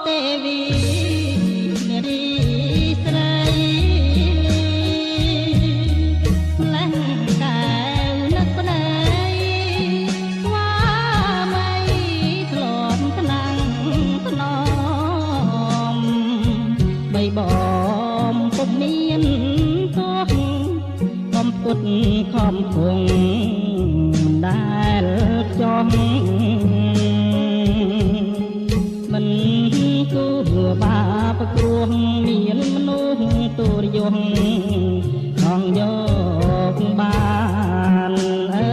ទេវីនារីស្រីម្លេះកែវនឹកប្តីស្វាមីធ្លាប់ថ្នាំងថ្នមបីបំពុំមានទោះកំពុតខំគង់មិនដែលចង់មិនគូបាប្រគ្រោះមានមនុស្សទូរយងចង់យកបានអើ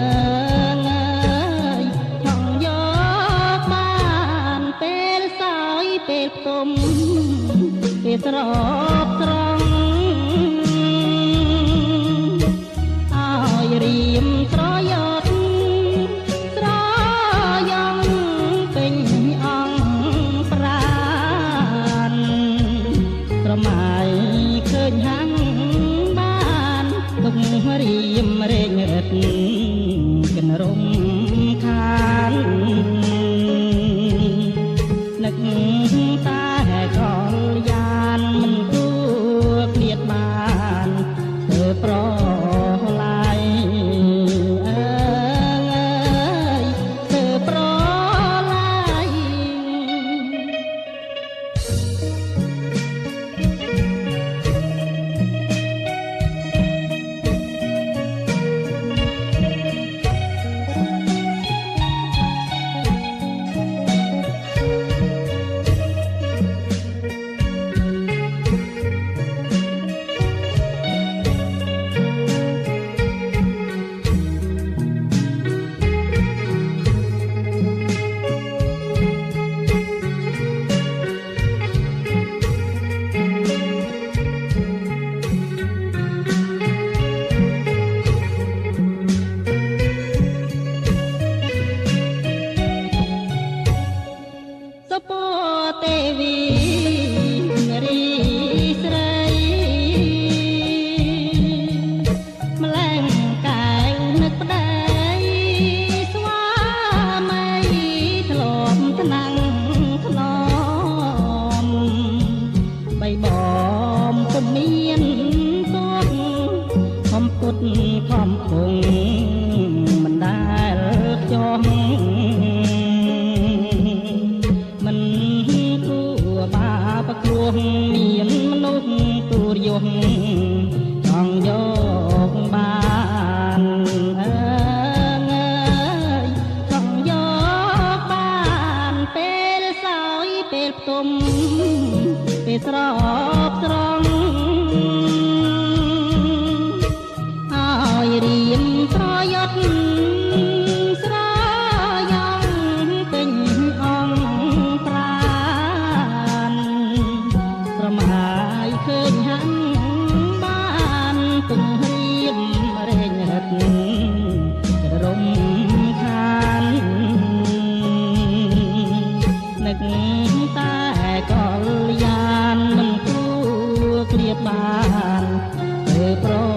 យចង់យកបានពេលសោយពេលផ្ទុំពេលស្រោបស្រង់ឲ្យរៀមស្រយោតស្រយ៉ងពេញអង្គប្រានស្រមៃឃើញហាំងបានទុករៀមរែងរឹតកិនរំខាននឹកតែកលយានមិនគួរឃ្លាតបានធ្វើប្រឡាយអើយធ្វើប្រឡាយសុពទេវីនារីស្រីម្លេះកែវនឹកប្តីស្វាមីធ្លាប់ថ្នាំងថ្នមបីបំពុំមានទោះកំពុតខំគង់មិនដែលចង់មិនគួរបាប្រគ្រោះមានមនុស្សទូរយងចង់យកបានអើយចង់យកបានពេលសោយពេលផ្ទុំពេលស្រោបស្រង់ឲ្យរៀមស្រយោតស្រយ៉ងពេញអង្គប្រានស្រមៃឃើញហាំងបានទុំរៀមរែងរឹតរំខាននឹកតែកលយានមិនគួរឃ្លាតបានធ្វើប្រ